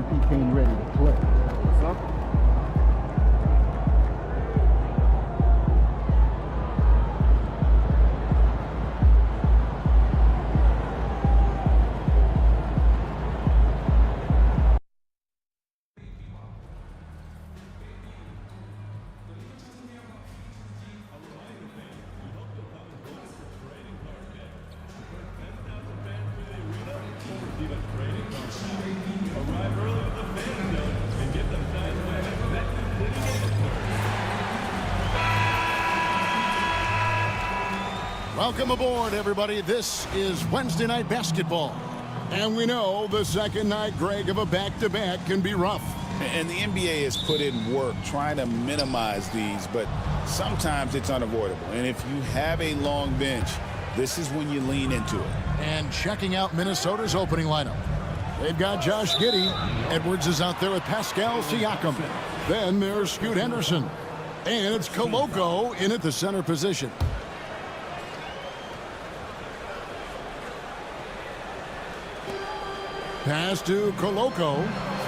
MP came ready to play. What's up? Welcome aboard, everybody. This is Wednesday Night Basketball. And we know the second night, Greg, of a back-to-back can be rough. And the NBA has put in work trying to minimize these, but sometimes it's unavoidable. And if you have a long bench, this is when you lean into it. And checking out Minnesota's opening lineup. They've got Josh Giddey. Edwards is out there with Pascal Siakam. Then there's Scoot Henderson. And it's Koloko in at the center position. Pass to Koloko.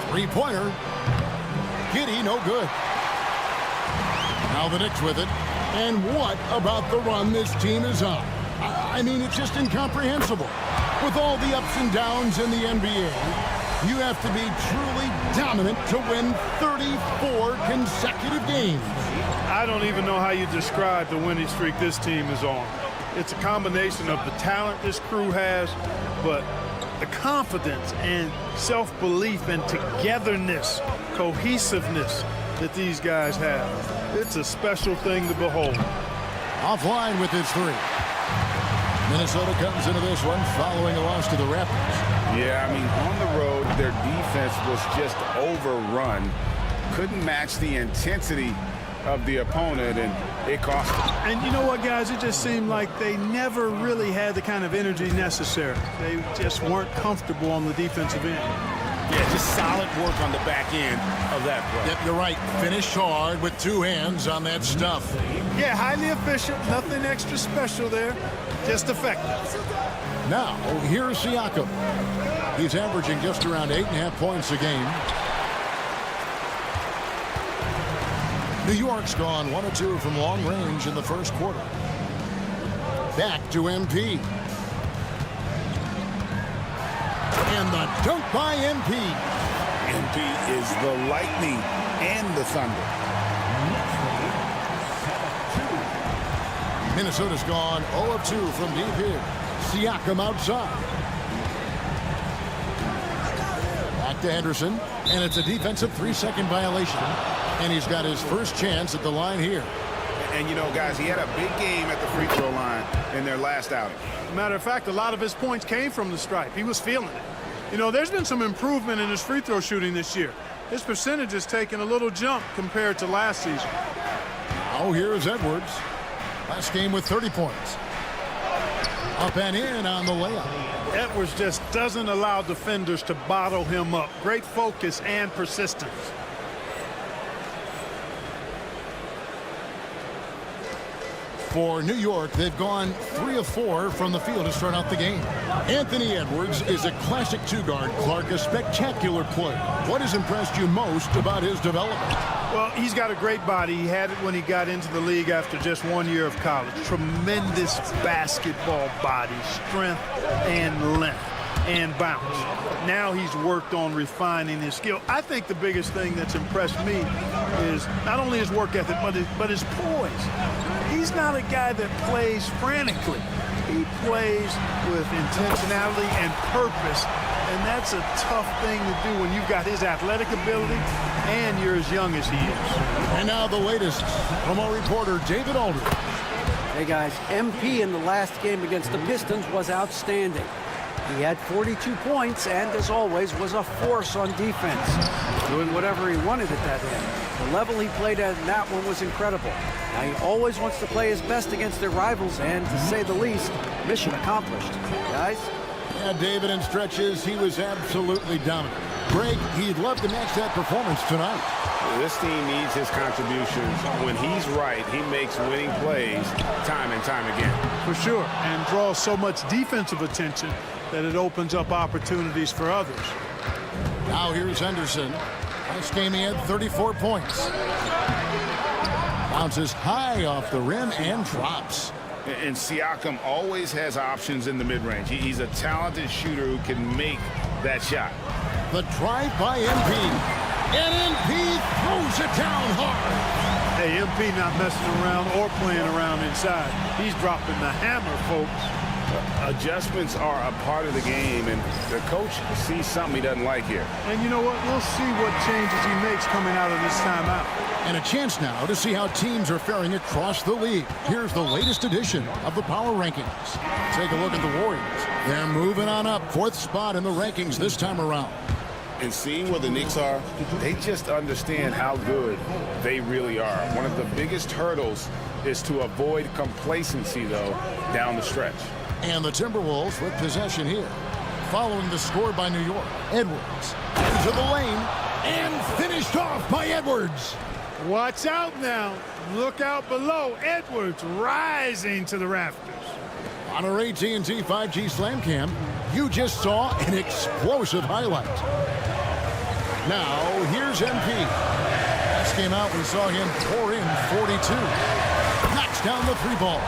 Three-pointer. Giddey, no good. Now the Knicks with it. And what about the run this team is on? I mean, it's just incomprehensible. With all the ups and downs in the NBA, you have to be truly dominant to win 34 consecutive games. I don't even know how you describe the winning streak this team is on. It's a combination of the talent this crew has, but the confidence and self-belief and togetherness, cohesiveness that these guys have. It's a special thing to behold. Offline with his three. Minnesota comes into this one following a loss to the Raptors. Yeah, I mean, on the road, their defense was just overrun. Couldn't match the intensity of the opponent, and it cost them. And you know what, guys? It just seemed like they never really had the kind of energy necessary. They just weren't comfortable on the defensive end. Yeah, just solid work on the back end of that play. Yep, you're right. Finished hard with two hands on that stuff. Yeah, highly efficient. Nothing extra special there. Just effective. Now, here's Siakam. He's averaging just around 8.5 points a game. New York's gone 1 of 2 from long range in the first quarter. Back to MP. And the dunk by MP. MP is the Lightning and the Thunder. Minnesota's gone 0 of 2 from deep here. Siakam outside. Back to Henderson. And it's a defensive 3-second violation. And he's got his first chance at the line here. And, you know, guys, he had a big game at the free throw line in their last outing. Matter of fact, a lot of his points came from the stripe. He was feeling it. You know, there's been some improvement in his free throw shooting this year. His percentage has taken a little jump compared to last season. Now here's Edwards. Last game with 30 points. Up and in on the layup. Edwards just doesn't allow defenders to bottle him up. Great focus and persistence. For New York, they've gone 3 of 4 from the field to start out the game. Anthony Edwards is a classic two-guard. Clark, a spectacular player. What has impressed you most about his development? Well, he's got a great body. He had it when he got into the league after just 1 year of college. Tremendous basketball body, strength and length and bounce. Now he's worked on refining his skill. I think the biggest thing that's impressed me is not only his work ethic, but his poise. He's not a guy that plays frantically. He plays with intentionality and purpose, and that's a tough thing to do when you've got his athletic ability and you're as young as he is. And now the latest from our reporter, David Aldridge. Hey guys, MP in the last game against the Pistons was outstanding. He had 42 points and, as always, was a force on defense, doing whatever he wanted at that end. The level he played at in that one was incredible. Now, he always wants to play his best against their rivals, and to say the least, mission accomplished. Guys? Yeah, David, in stretches, he was absolutely dominant. Greg, he'd love to match that performance tonight. This team needs his contributions. When he's right, he makes winning plays time and time again. For sure, and draws so much defensive attention that it opens up opportunities for others. Now here's Henderson. Last game he had 34 points. Bounces high off the rim and drops. And Siakam always has options in the mid-range. He's a talented shooter who can make that shot. The drive by MP. And MP throws it down hard. Hey, MP not messing around or playing around inside. He's dropping the hammer, folks. Adjustments are a part of the game, and the coach sees something he doesn't like here. And you know what? We'll see what changes he makes coming out of this timeout. And a chance now to see how teams are faring across the league. Here's the latest edition of the Power Rankings. Take a look at the Warriors. They're moving on up, 4th spot in the rankings this time around. And seeing where the Knicks are, they just understand how good they really are. One of the biggest hurdles is to avoid complacency, though, down the stretch. And the Timberwolves with possession here. Following the score by New York, Edwards into the lane and finished off by Edwards. Watch out now. Look out below. Edwards rising to the rafters. On our AT&T 5G Slam Cam, you just saw an explosive highlight. Now, here's MP. Last game out, we saw him pour in 42. Knocks down the 3-ball.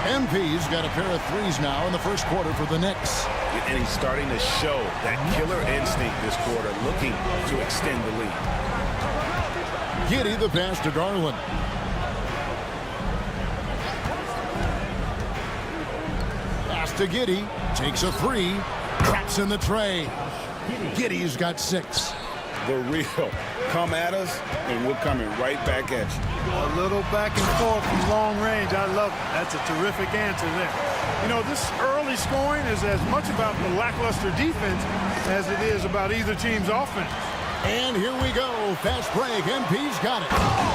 MP's got a pair of threes now in the first quarter for the Knicks. And he's starting to show that killer instinct this quarter, looking to extend the lead. Giddey the pass to Garland. Pass to Giddey. Takes a 3. Traps in the tray. Giddey's got 6. The real come at us, and we're coming right back at you. A little back and forth from long range. I love it. That's a terrific answer there. You know, this early scoring is as much about the lackluster defense as it is about either team's offense. And here we go. Fast break. MP's got it.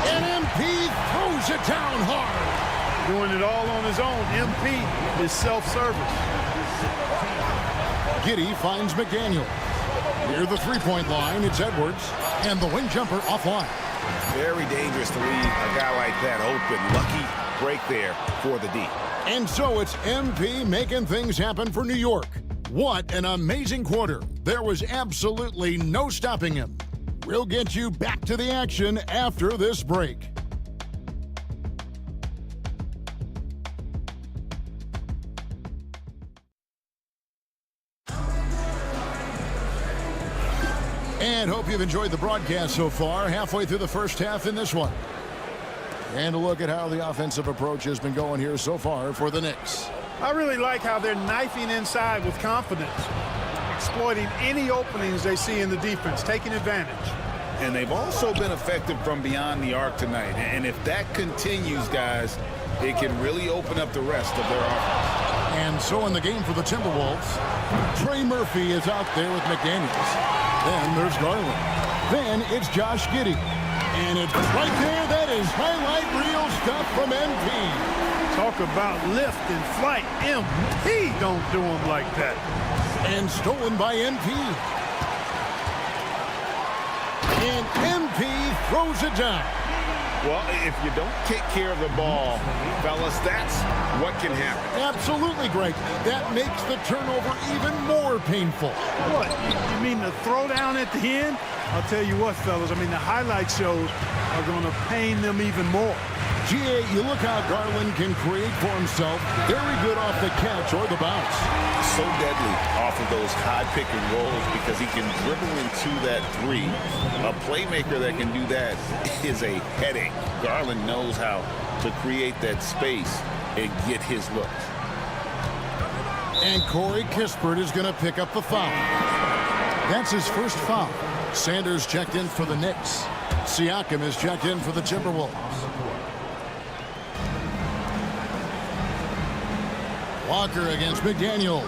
And MP throws it down hard. Doing it all on his own. MP is self-service. Giddey finds McDaniel. Near the 3-point line, it's Edwards. And the wing jumper offline. Very dangerous to leave a guy like that open. Lucky break there for the D. And so it's MP making things happen for New York. What an amazing quarter. There was absolutely no stopping him. We'll get you back to the action after this break. And hope you've enjoyed the broadcast so far. Halfway through the first half in this one. And a look at how the offensive approach has been going here so far for the Knicks. I really like how they're knifing inside with confidence, exploiting any openings they see in the defense, taking advantage. And they've also been effective from beyond the arc tonight. And if that continues, guys, it can really open up the rest of their offense. And so in the game for the Timberwolves, Trey Murphy is out there with McDaniels. Then there's Garland. Then it's Josh Giddey. And it's right there. That is highlight reel stuff from MP. Talk about lift and flight. MP don't do them like that. And stolen by MP. And MP throws it down. Well, if you don't take care of the ball, fellas, that's what can happen. Absolutely, Greg. That makes the turnover even more painful. What? You mean the throwdown at the end? I'll tell you what, fellas. I mean, the highlight shows are going to pain them even more. GA, you look how Garland can create for himself. Very good off the catch or the bounce. So deadly off of those high pick and rolls because he can dribble into that 3. A playmaker that can do that is a headache. Garland knows how to create that space and get his looks. And Corey Kispert is going to pick up the foul. That's his first foul. Sanders checked in for the Knicks. Siakam is checked in for the Timberwolves. Walker against McDaniel.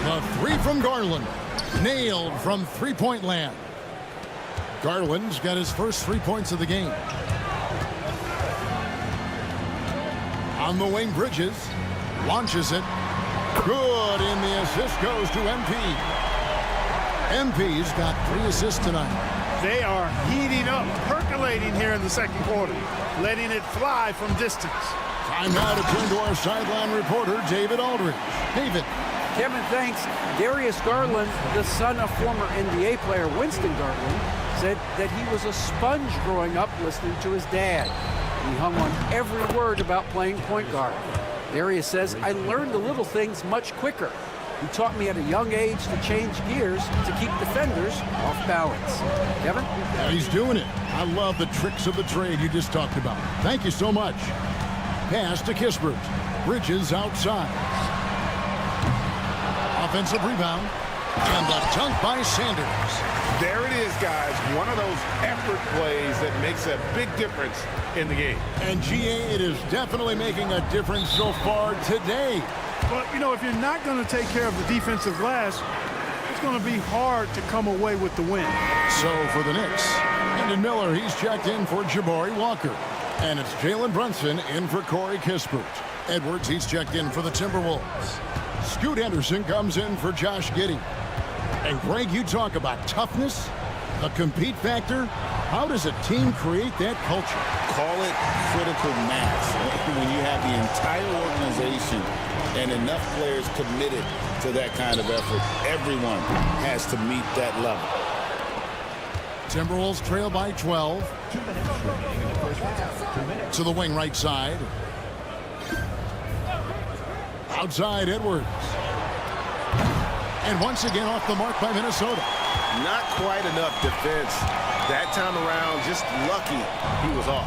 The 3 from Garland. Nailed from 3-point land. Garland's got his first 3 points of the game. On the wing, Bridges. Launches it. Good, and the assist goes to MP. MP's got 3 assists tonight. They are heating up, percolating here in the second quarter, letting it fly from distance. Time now to turn to our sideline reporter, David Aldridge. David. Kevin, thanks. Darius Garland, the son of former NBA player Winston Garland, said that he was a sponge growing up listening to his dad. He hung on every word about playing point guard. Darius says, I learned the little things much quicker. He taught me at a young age to change gears to keep defenders off balance. Kevin? Yeah, he's doing it. I love the tricks of the trade you just talked about. Thank you so much. Pass to Kispert. Bridges outside. Offensive rebound. And the dunk by Sanders. There it is, guys. One of those effort plays that makes a big difference in the game. And GA, it is definitely making a difference so far today. Well, you know, if you're not going to take care of the defensive glass, it's going to be hard to come away with the win. So for the Knicks, Brandon Miller, he's checked in for Jabari Walker. And it's Jalen Brunson in for Corey Kispert. Edwards, he's checked in for the Timberwolves. Scoot Henderson comes in for Josh Giddey. And Greg, you talk about toughness, the compete factor. How does a team create that culture? Call it critical mass. When you have the entire organization and enough players committed to that kind of effort, everyone has to meet that level. Timberwolves trail by 12. To the wing right side. Outside Edwards. And once again off the mark by Minnesota. Not quite enough defense. That time around, just lucky he was off.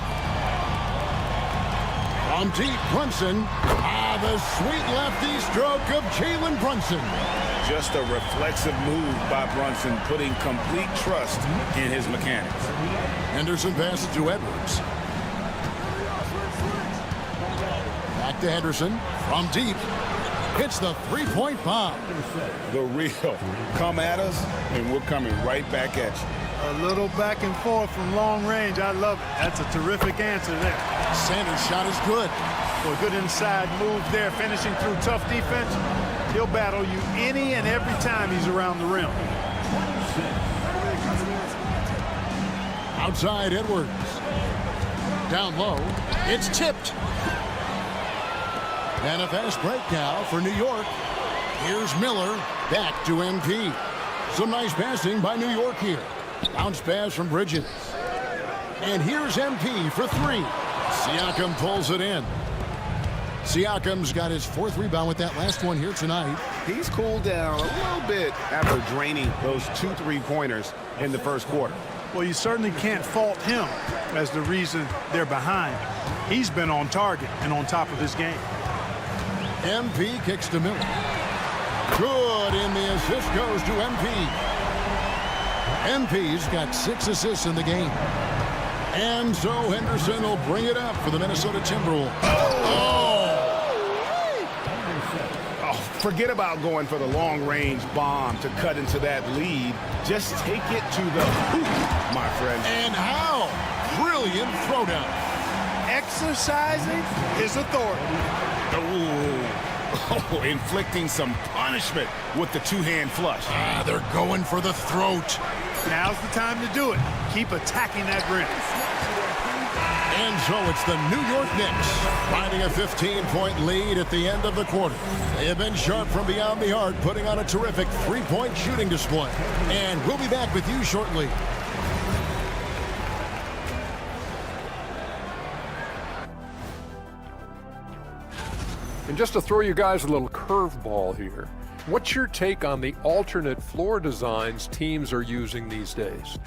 From deep, Brunson. The sweet lefty stroke of Jalen Brunson. Just a reflexive move by Brunson, putting complete trust in his mechanics. Henderson passes to Edwards. Back to Henderson. From deep. Hits the three-point bomb. The real. Come at us, and we're coming right back at you. A little back and forth from long range. I love it. That's a terrific answer there. Sanders' shot is good. Well, good inside move there, finishing through tough defense. He'll battle you any and every time he's around the rim. Outside Edwards. Down low. It's tipped. And a fast break now for New York. Here's Miller. Back to MP. Some nice passing by New York here. Bounce pass from Bridges. And here's MP for three. Siakam pulls it in. Siakam's got his fourth rebound with that last one here tonight. He's cooled down a little bit after draining those 2 3-pointers in the first quarter. Well, you certainly can't fault him as the reason they're behind. He's been on target and on top of his game. MP kicks to Miller. Good, and the assist goes to MP. MP's got 6 assists in the game. And so Henderson will bring it up for the Minnesota Timberwolves. Forget about going for the long-range bomb to cut into that lead. Just take it to the hoop, my friend. And how? Brilliant throwdown. Exercising his authority. Oh, inflicting some punishment with the two-hand flush. They're going for the throat. Now's the time to do it. Keep attacking that rim. And so it's the New York Knicks finding a 15-point lead at the end of the quarter. They have been sharp from beyond the arc, putting on a terrific three-point shooting display. And we'll be back with you shortly. And just to throw you guys a little curveball here, what's your take on the alternate floor designs teams are using these days?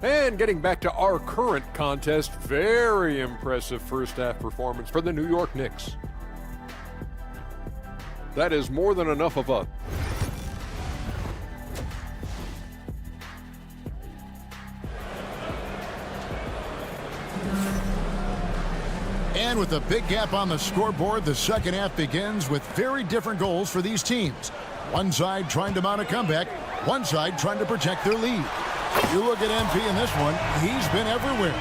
And getting back to our current contest, very impressive first half performance for the New York Knicks. That is more than enough of a And with a big gap on the scoreboard, the second half begins with very different goals for these teams. One side trying to mount a comeback, one side trying to protect their lead. You look at MP in this one, he's been everywhere.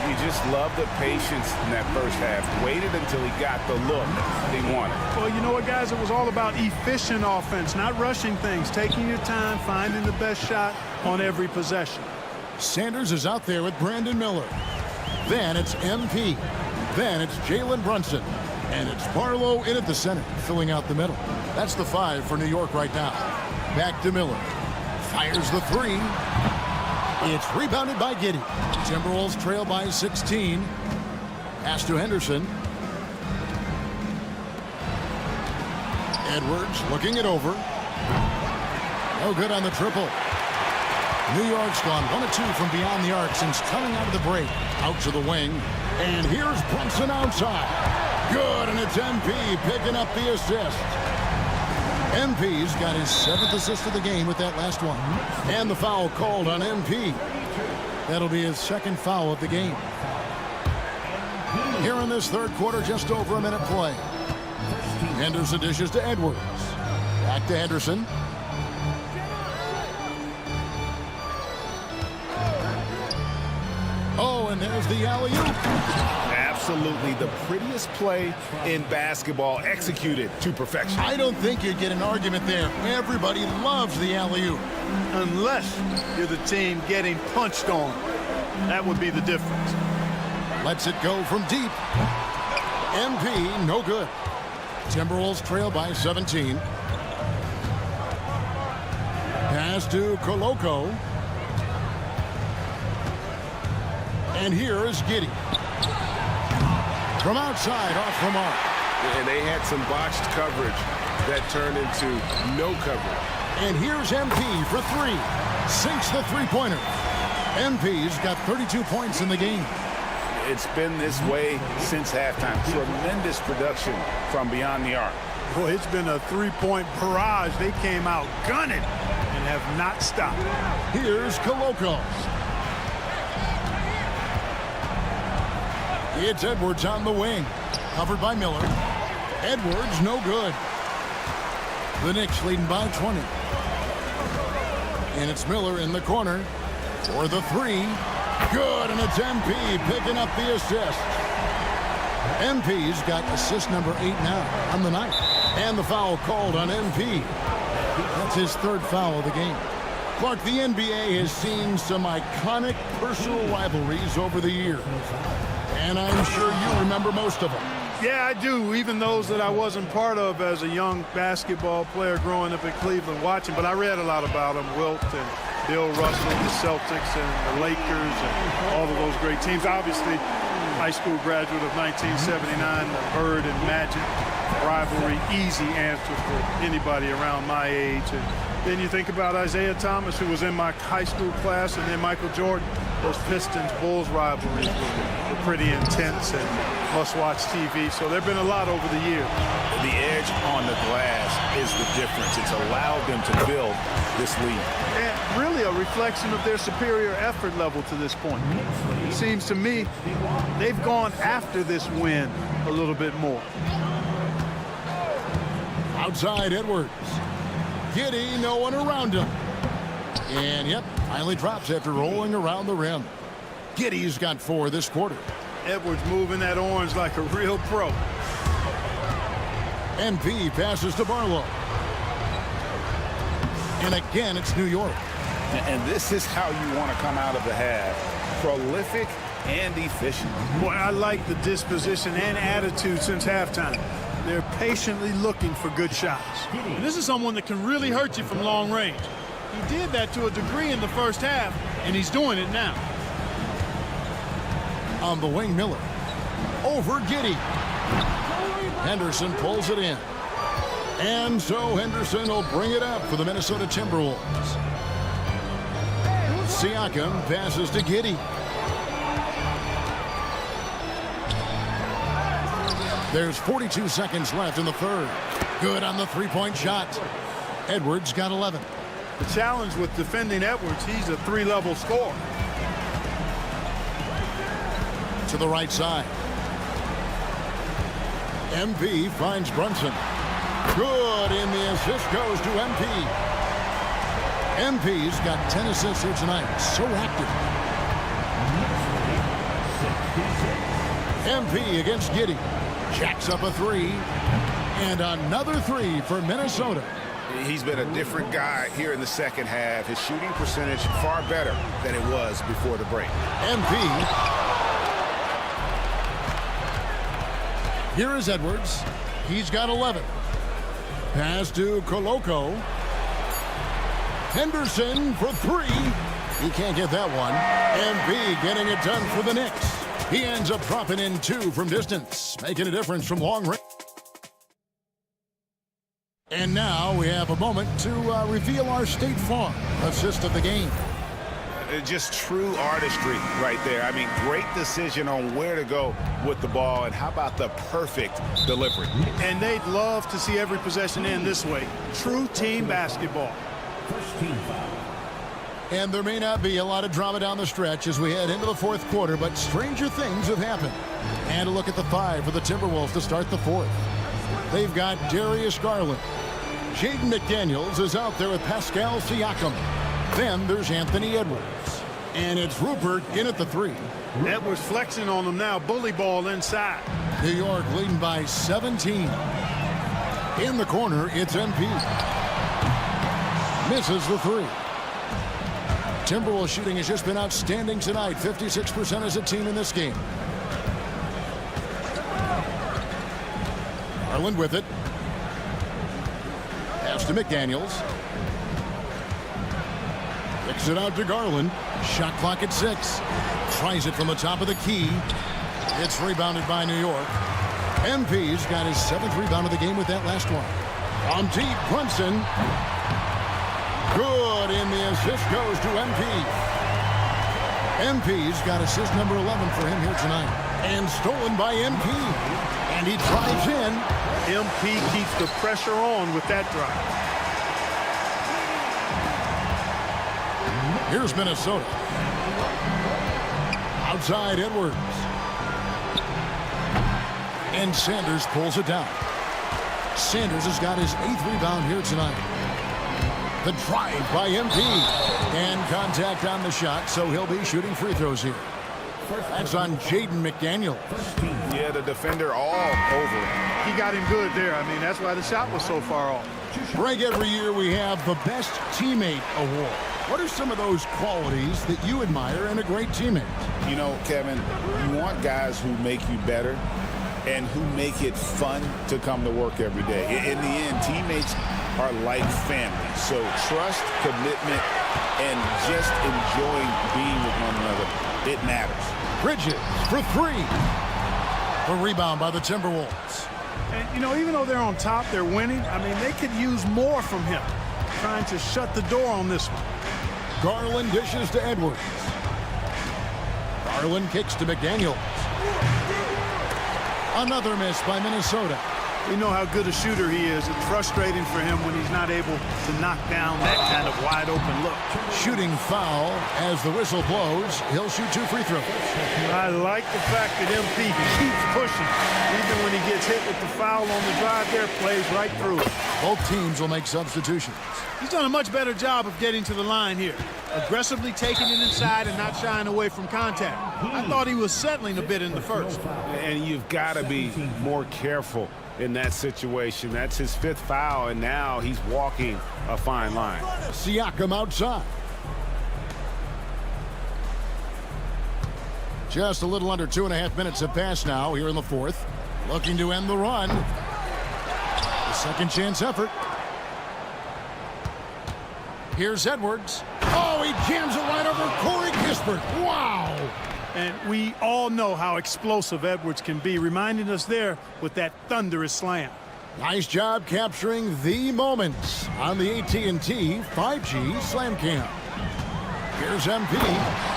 You just love the patience in that first half. Waited until he got the look he wanted. Well, you know what, guys? It was all about efficient offense, not rushing things, taking your time, finding the best shot on every possession. Sanders is out there with Brandon Miller. Then it's MP. Then it's Jalen Brunson. And it's Barlow in at the center, filling out the middle. That's the 5 for New York right now. Back to Miller. Fires the 3. It's rebounded by Giddey. Timberwolves trail by 16. Pass to Henderson. Edwards looking it over. No good on the triple. New York's gone 1 of 2 from beyond the arc since coming out of the break. Out to the wing. And here's Brunson outside. Good, and it's MP picking up the assist. MP's got his 7th assist of the game with that last one. And the foul called on MP. That'll be his 2nd foul of the game. Here in this 3rd quarter, just over a minute play. Henderson dishes to Edwards. Back to Henderson. Oh, and there's the alley-oop. Absolutely the prettiest play in basketball, executed to perfection. I don't think you'd get an argument there. Everybody loves the alley-oop. Unless you're the team getting punched on. That would be the difference. Lets it go from deep. MP, no good. Timberwolves trail by 17. Pass to Koloko. And here is Giddey. From outside, off the mark. And they had some botched coverage that turned into no coverage. And here's MP for 3. Sinks the three-pointer. MP's got 32 points in the game. It's been this way since halftime. Tremendous production from beyond the arc. Boy, it's been a 3-point barrage. They came out gunning and have not stopped. Here's Koloko. It's Edwards on the wing. Covered by Miller. Edwards, no good. The Knicks leading by 20. And it's Miller in the corner for the 3. Good, and it's MP picking up the assist. MP's got assist number 8 now on the night. And the foul called on MP. That's his 3rd foul of the game. Clark, the NBA has seen some iconic personal rivalries over the years. And I'm sure you remember most of them. Yeah, I do, even those that I wasn't part of as a young basketball player growing up in Cleveland watching. But I read a lot about them, Wilt and Bill Russell, the Celtics and the Lakers and all of those great teams. Obviously, high school graduate of 1979, the Bird and Magic rivalry, easy answer for anybody around my age. And then you think about Isaiah Thomas, who was in my high school class, and then Michael Jordan. Those Pistons-Bulls rivalries were pretty intense and must-watch TV. So there have been a lot over the years. The edge on the glass is the difference. It's allowed them to build this lead. And really a reflection of their superior effort level to this point. It seems to me they've gone after this win a little bit more. Outside Edwards. Giddey, no one around him. And, yep, finally drops after rolling around the rim. Giddey's got 4 this quarter. Edwards moving that orange like a real pro. MP passes to Barlow. And again, it's New York. And this is how you want to come out of the half. Prolific and efficient. Boy, I like the disposition and attitude since halftime. They're patiently looking for good shots. And this is someone that can really hurt you from long range. He did that to a degree in the first half, and he's doing it now. On the wing, Miller. Over Giddey. Henderson pulls it in. And so Henderson will bring it up for the Minnesota Timberwolves. Siakam passes to Giddey. There's 42 seconds left in the 3rd. Good on the 3-point shot. Edwards got 11. The challenge with defending Edwards, he's a 3-level scorer. To the right side. MP finds Brunson. Good, and the assist goes to MP. MP's got 10 assists here tonight. So active. MP against Giddey. Jacks up a 3. And another 3 for Minnesota. He's been a different guy here in the second half. His shooting percentage far better than it was before the break. MP Here is Edwards. He's got 11. Pass to Koloko. Henderson for 3. He can't get that one. MP getting it done for the Knicks. He ends up dropping in 2 from distance, making a difference from long range. And now we have a moment to reveal our State Farm assist of the game. Just true artistry right there. I mean, great decision on where to go with the ball, and how about the perfect delivery? And they'd love to see every possession end this way. True team basketball. First team foul. And there may not be a lot of drama down the stretch as we head into the fourth quarter, but stranger things have happened. And a look at the 5 for the Timberwolves to start the fourth. They've got Darius Garland. Jaden McDaniels is out there with Pascal Siakam. Then there's Anthony Edwards. And it's Rupert in at the 3. Edwards flexing on them now. Bully ball inside. New York leading by 17. In the corner, it's MP. Misses the 3. Timberwolves shooting has just been outstanding tonight. 56% as a team in this game. Garland with it. Pass to McDaniels. Kicks it out to Garland. Shot clock at 6. Tries it from the top of the key. It's rebounded by New York. MP's got his 7th rebound of the game with that last one. On deep, Brunson. Good, and the assist goes to MP. MP's got assist number 11 for him here tonight. And stolen by MP. And he drives in. MP keeps the pressure on with that drive. Here's Minnesota. Outside Edwards. And Sanders pulls it down. Sanders has got his 8th rebound here tonight. The drive by MP. And contact on the shot, so he'll be shooting free throws here. That's on Jaden McDaniel. Yeah, the defender all over him. He got him good there. I mean, that's why the shot was so far off. Greg, every year we have the Best Teammate Award. What are some of those qualities that you admire in a great teammate? You know, Kevin, you want guys who make you better and who make it fun to come to work every day. In the end, teammates are like family. So trust, commitment, and just enjoying being with one another, it matters. Bridges for 3. The rebound by the Timberwolves. And, you know, even though they're on top, they're winning. I mean, they could use more from him. Trying to shut the door on this one. Garland dishes to Edwards. Garland kicks to McDaniels. Another miss by Minnesota. We know how good a shooter he is. It's frustrating for him when he's not able to knock down that kind of wide open look. Shooting foul as the whistle blows. He'll shoot 2 free throws. I like the fact that MP keeps pushing. Even when he gets hit with the foul on the drive there, plays right through it. Both teams will make substitutions. He's done a much better job of getting to the line here. Aggressively taking it inside and not shying away from contact. I thought he was settling a bit in the first. And you've got to be more careful in that situation. That's his 5th foul, and now he's walking a fine line. Siakam outside. Just a little under 2.5 minutes have passed now here in the fourth. Looking to end the run. The second chance effort. Here's Edwards. Oh, he jams it right over Corey Kispert. Wow. And we all know how explosive Edwards can be, reminding us there with that thunderous slam. Nice job capturing the moments on the AT&T 5G Slam Cam. Here's MP,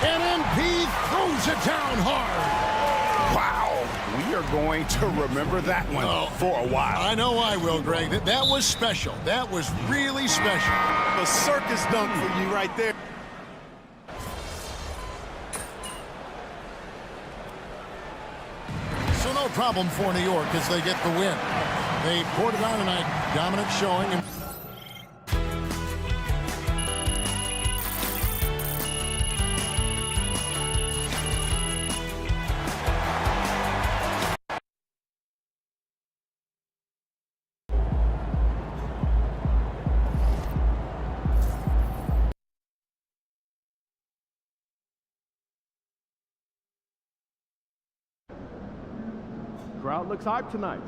and MP throws it down hard. Wow, we are going to remember that one for a while. I know I will, Greg. That was special. That was really special. A circus dunk for you right there. So no problem for New York as they get the win. They poured it on tonight. Dominant showing. Crowd looks hyped tonight.